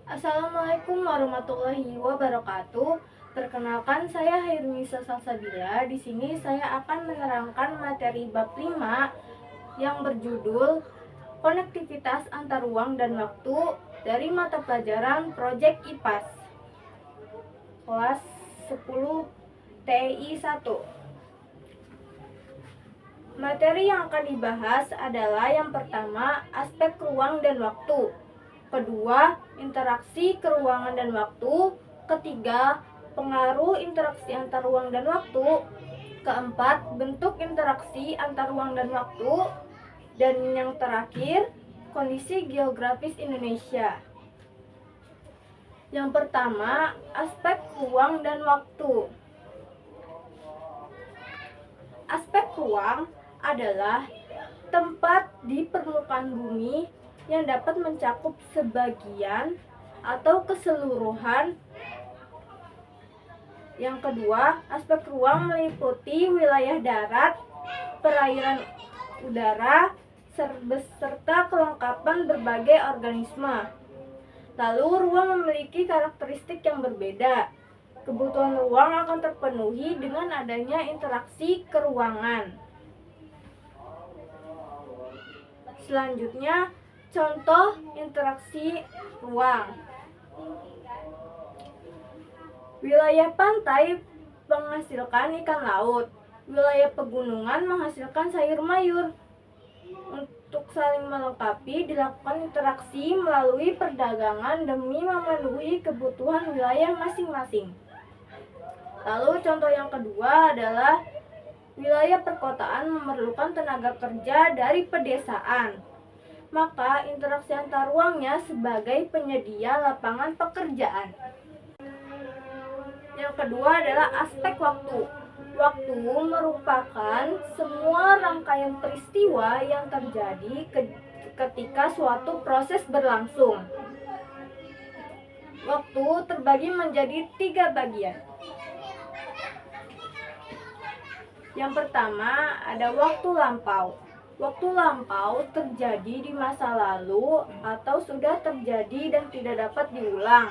Assalamualaikum warahmatullahi wabarakatuh. Perkenalkan, saya Hairunisa Salsabila. Di sini saya akan menerangkan materi bab 5 yang berjudul Konektivitas antar ruang dan waktu dari mata pelajaran Project IPAS kelas 10 TI 1. Materi yang akan dibahas adalah yang pertama, aspek ruang dan waktu. Kedua, interaksi keruangan dan waktu. Ketiga, pengaruh interaksi antar ruang dan waktu. Keempat, bentuk interaksi antar ruang dan waktu. Dan yang terakhir, kondisi geografis Indonesia. Yang pertama, aspek ruang dan waktu. Aspek ruang adalah tempat di permukaan bumi yang dapat mencakup sebagian atau keseluruhan. Yang kedua, aspek ruang meliputi wilayah darat, perairan udara, beserta kelengkapan berbagai organisme. Lalu, ruang memiliki karakteristik yang berbeda. Kebutuhan ruang akan terpenuhi dengan adanya interaksi keruangan. Selanjutnya, contoh interaksi ruang. Wilayah pantai menghasilkan ikan laut. Wilayah pegunungan menghasilkan sayur mayur. Untuk saling melengkapi, dilakukan interaksi melalui perdagangan demi memenuhi kebutuhan wilayah masing-masing. Lalu contoh yang kedua adalah wilayah perkotaan memerlukan tenaga kerja dari pedesaan. Maka interaksi antar ruangnya sebagai penyedia lapangan pekerjaan. Yang kedua adalah aspek waktu. Waktu merupakan semua rangkaian peristiwa yang terjadi ketika suatu proses berlangsung. Waktu terbagi menjadi 3 bagian. Yang pertama ada waktu lampau. Waktu lampau terjadi di masa lalu atau sudah terjadi dan tidak dapat diulang,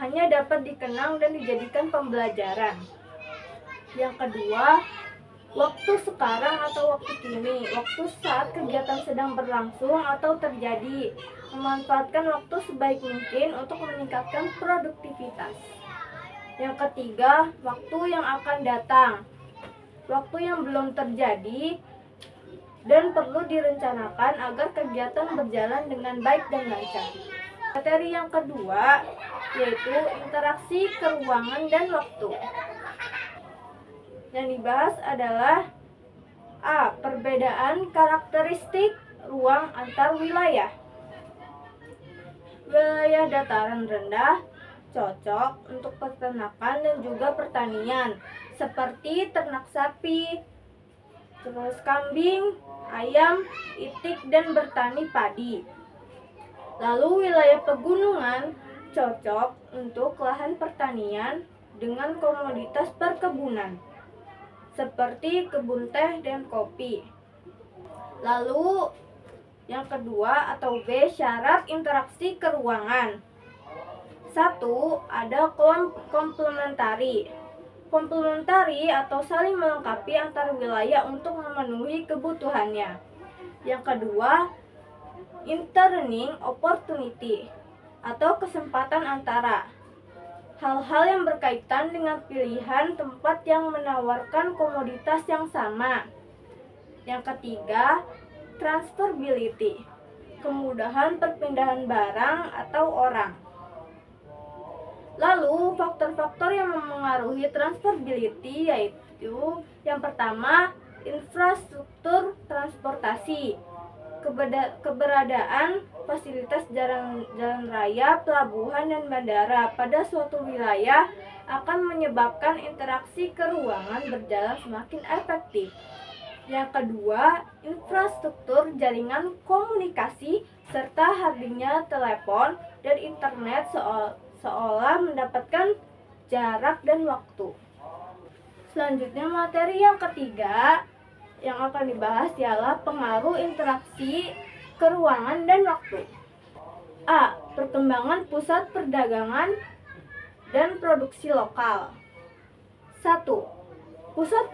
hanya dapat dikenang dan dijadikan pembelajaran. Yang kedua, waktu sekarang atau waktu kini. Waktu saat kegiatan sedang berlangsung atau terjadi. Memanfaatkan waktu sebaik mungkin untuk meningkatkan produktivitas. Yang ketiga, waktu yang akan datang. Waktu yang belum terjadi dan perlu direncanakan agar kegiatan berjalan dengan baik dan lancar. Materi yang kedua yaitu interaksi keruangan dan waktu. Yang dibahas adalah A. Perbedaan karakteristik ruang antar wilayah. Wilayah dataran rendah cocok untuk peternakan dan juga pertanian, seperti ternak sapi, terus kambing, ayam, itik, dan bertani padi. Lalu wilayah pegunungan cocok untuk lahan pertanian dengan komoditas perkebunan, seperti kebun teh dan kopi. Lalu yang kedua atau B, syarat interaksi keruangan. 1. Ada komplementari. Komplementari atau saling melengkapi antar wilayah untuk memenuhi kebutuhannya. Yang kedua, interning opportunity atau kesempatan antara. Hal-hal yang berkaitan dengan pilihan tempat yang menawarkan komoditas yang sama. Yang ketiga, transferability, kemudahan perpindahan barang atau orang. Lalu, faktor-faktor yang memengaruhi transferability yaitu yang pertama, infrastruktur transportasi. Keberadaan fasilitas jalan raya, pelabuhan, dan bandara pada suatu wilayah akan menyebabkan interaksi keruangan berjalan semakin efektif. Yang kedua, infrastruktur jaringan komunikasi serta hadirnya telepon dan internet seolah mendapatkan jarak dan waktu. Selanjutnya materi yang ketiga yang akan dibahas ialah pengaruh interaksi keruangan dan waktu. A. Perkembangan pusat perdagangan dan produksi lokal. 1. Pusat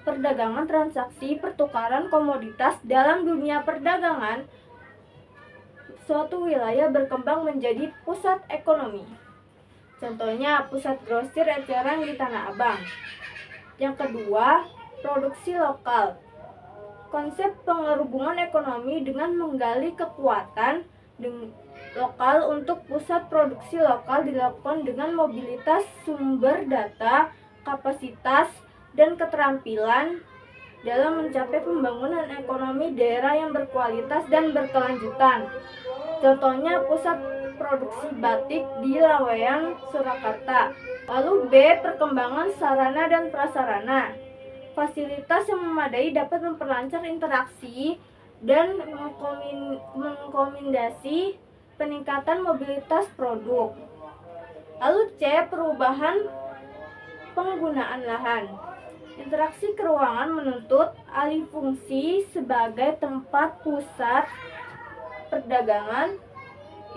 perdagangan transaksi pertukaran komoditas dalam dunia perdagangan. Suatu wilayah berkembang menjadi pusat ekonomi. Contohnya pusat grosir eceran di Tanah Abang. Yang kedua, produksi lokal. Konsep penghubungan ekonomi dengan menggali kekuatan lokal untuk pusat produksi lokal dilakukan dengan mobilitas sumber data, kapasitas, dan keterampilan dalam mencapai pembangunan ekonomi daerah yang berkualitas dan berkelanjutan. Contohnya pusat produksi batik di Laweyan, Surakarta. Lalu B. Perkembangan sarana dan prasarana. Fasilitas yang memadai dapat memperlancar interaksi dan mengakomodasi peningkatan mobilitas produk. Lalu C. Perubahan penggunaan lahan. Interaksi keruangan menuntut alih fungsi sebagai tempat pusat perdagangan,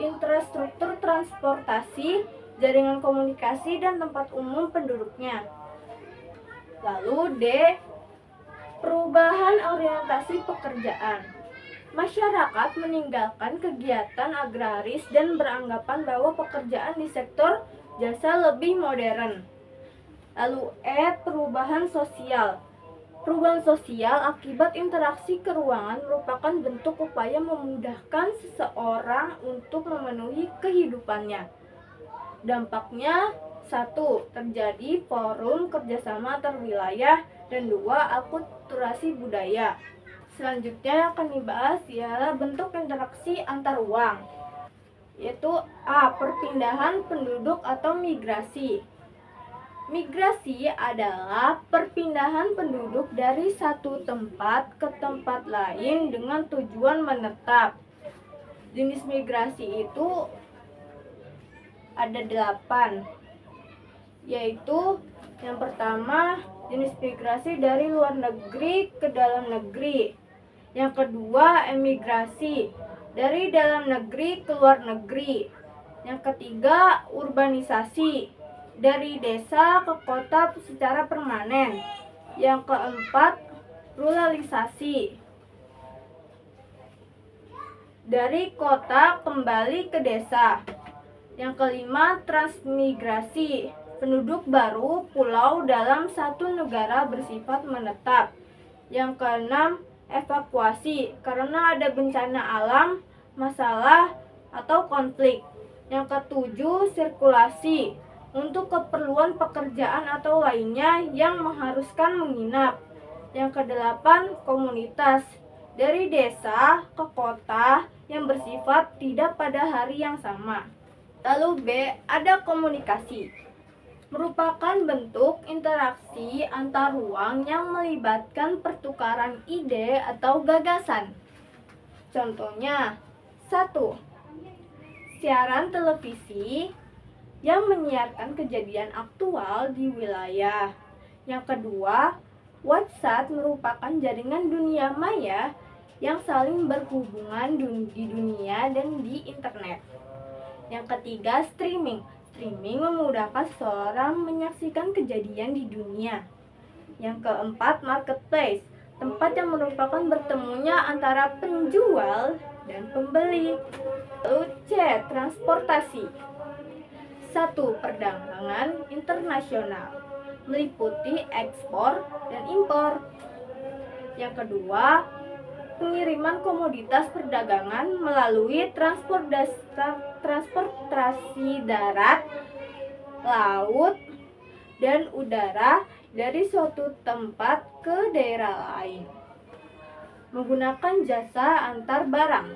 infrastruktur transportasi, jaringan komunikasi, dan tempat umum penduduknya. Lalu D. Perubahan orientasi pekerjaan. Masyarakat meninggalkan kegiatan agraris dan beranggapan bahwa pekerjaan di sektor jasa lebih modern. Lalu E. Perubahan sosial. Perubahan sosial akibat interaksi keruangan merupakan bentuk upaya memudahkan seseorang untuk memenuhi kehidupannya. Dampaknya 1. Terjadi forum kerjasama antar wilayah, dan 2. Akulturasi budaya. Selanjutnya yang akan dibahas ialah bentuk interaksi antar ruang, yaitu A. Perpindahan penduduk atau migrasi. Migrasi adalah perpindahan penduduk dari satu tempat ke tempat lain dengan tujuan menetap. Jenis migrasi itu ada 8, yaitu yang pertama jenis migrasi dari luar negeri ke dalam negeri. Yang kedua, emigrasi dari dalam negeri ke luar negeri. Yang ketiga, urbanisasi dari desa ke kota secara permanen. Yang keempat, ruralisasi dari kota kembali ke desa. Yang kelima, transmigrasi, penduduk baru pulau dalam satu negara bersifat menetap. Yang keenam, evakuasi karena ada bencana alam, masalah, atau konflik. Yang ketujuh, sirkulasi untuk keperluan pekerjaan atau lainnya yang mengharuskan menginap. Yang kedelapan, komunitas dari desa ke kota yang bersifat tidak pada hari yang sama. Lalu B. Ada komunikasi, merupakan bentuk interaksi antar ruang yang melibatkan pertukaran ide atau gagasan. Contohnya, 1. Siaran televisi yang menyiarkan kejadian aktual di wilayah. Yang kedua, WhatsApp merupakan jaringan dunia maya yang saling berhubungan di dunia dan di internet. Yang ketiga, streaming. Streaming memudahkan seseorang menyaksikan kejadian di dunia. Yang keempat, marketplace, tempat yang merupakan bertemunya antara penjual dan pembeli. Lalu C. Transportasi. 1. Perdagangan internasional, meliputi ekspor dan impor. Yang kedua, pengiriman komoditas perdagangan melalui transportasi darat, laut, dan udara dari suatu tempat ke daerah lain menggunakan jasa antar barang.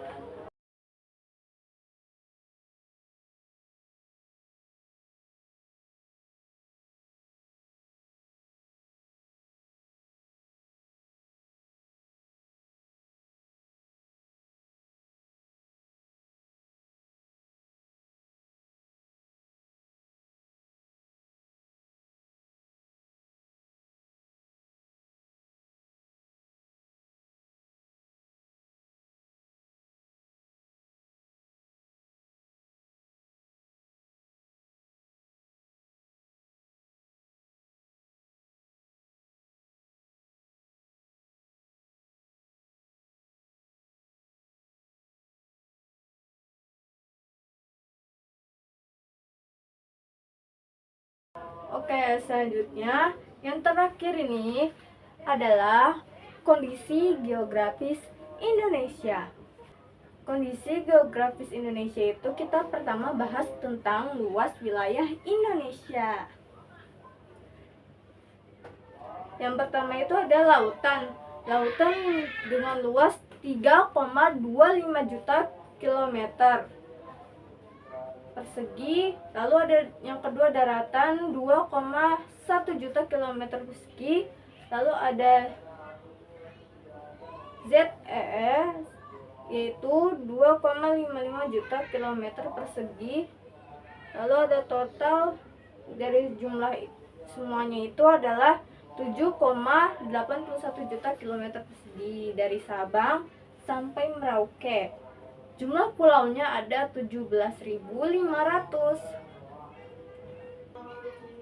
Oke, selanjutnya yang terakhir ini adalah kondisi geografis Indonesia. Kondisi geografis Indonesia itu kita pertama bahas tentang luas wilayah Indonesia. Yang pertama itu ada lautan. Lautan dengan luas 3,25 juta kilometer persegi. Lalu ada yang kedua daratan 2,1 juta kilometer persegi. Lalu ada ZEE yaitu 2,55 juta kilometer persegi. Lalu ada total dari jumlah semuanya itu adalah 7,81 juta kilometer persegi dari Sabang sampai Merauke. Jumlah pulaunya ada 17.500.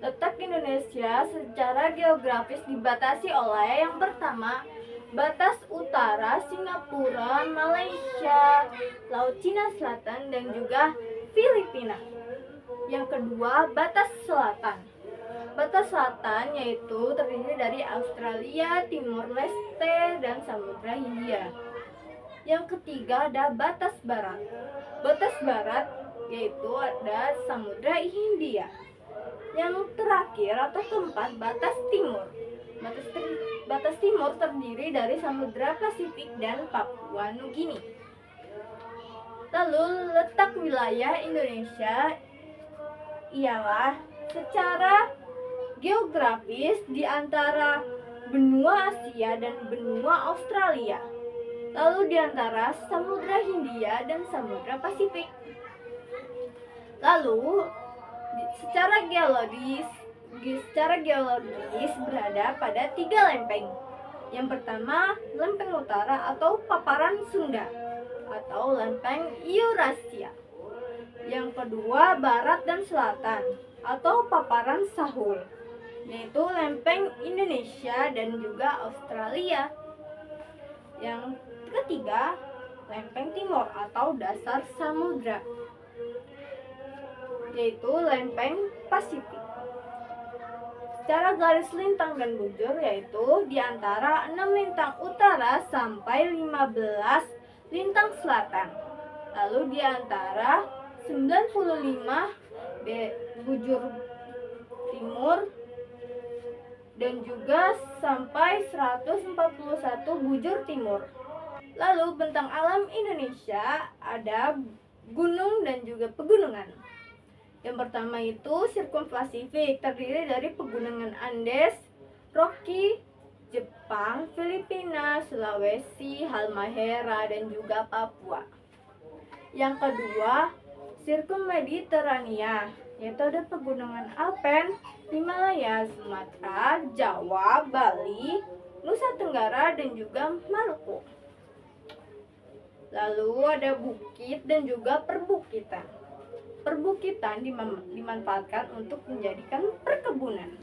Letak Indonesia secara geografis dibatasi oleh yang pertama, batas utara Singapura, Malaysia, Laut Cina Selatan, dan juga Filipina. Yang kedua, batas selatan. Batas selatan yaitu terdiri dari Australia, Timor Leste, dan Samudra Hindia. Yang ketiga ada batas barat. Batas barat yaitu ada Samudra Hindia. Yang terakhir atau keempat, batas timur. Batas timur terdiri dari Samudra Pasifik dan Papua Nugini. Lalu letak wilayah Indonesia ialah secara geografis di antara benua Asia dan benua Australia, lalu di antara Samudra Hindia dan Samudra Pasifik. Lalu secara geologis berada pada 3 lempeng. Yang pertama, lempeng utara atau paparan Sunda atau lempeng Eurasia. Yang kedua, barat dan selatan atau paparan Sahul, yaitu lempeng Indonesia dan juga Australia. Yang ketiga, lempeng timur atau dasar samudra, yaitu lempeng Pasifik. Secara garis lintang dan bujur yaitu di antara 6 lintang utara sampai 15 lintang selatan. Lalu di antara 95 bujur timur dan juga sampai 141 bujur timur. Lalu bentang alam Indonesia ada gunung dan juga pegunungan. Yang pertama itu sirkum Pasifik, terdiri dari pegunungan Andes, Rocky, Jepang, Filipina, Sulawesi, Halmahera, dan juga Papua. Yang kedua, sirkum Mediterania, yaitu ada pegunungan Alpen, Himalaya, Sumatera, Jawa, Bali, Nusa Tenggara, dan juga Maluku. Lalu ada bukit dan juga perbukitan. Perbukitan dimanfaatkan untuk menjadikan perkebunan.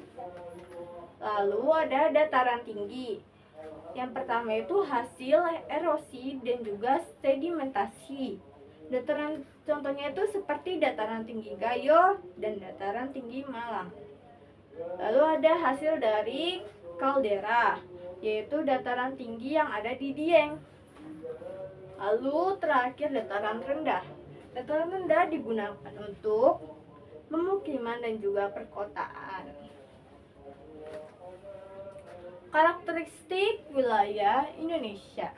Lalu ada dataran tinggi. Yang pertama itu hasil erosi dan juga sedimentasi. Dataran contohnya itu seperti dataran tinggi Gayo dan dataran tinggi Malang. Lalu ada hasil dari kaldera, yaitu dataran tinggi yang ada di Dieng. Lalu terakhir dataran rendah. Dataran rendah digunakan untuk pemukiman dan juga perkotaan. Karakteristik wilayah Indonesia.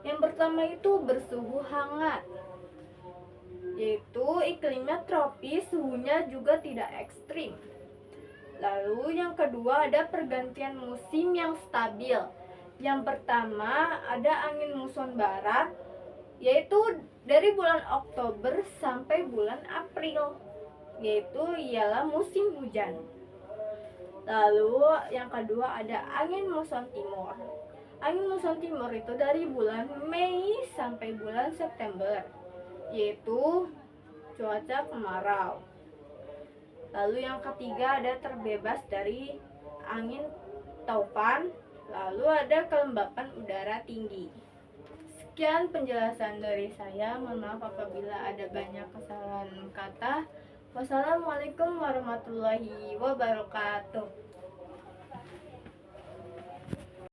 Yang pertama itu bersuhu hangat, yaitu iklimnya tropis, suhunya juga tidak ekstrim. Lalu yang kedua ada pergantian musim yang stabil. Yang pertama ada angin muson barat, yaitu dari bulan Oktober sampai bulan April, yaitu ialah musim hujan. Lalu yang kedua ada angin muson timur. Angin muson timur itu dari bulan Mei sampai bulan September, yaitu cuaca kemarau. Lalu yang ketiga ada terbebas dari angin taufan. Lalu ada kelembapan udara tinggi. Sekian penjelasan dari saya. Mohon maaf apabila ada banyak kesalahan kata. Wassalamualaikum warahmatullahi wabarakatuh.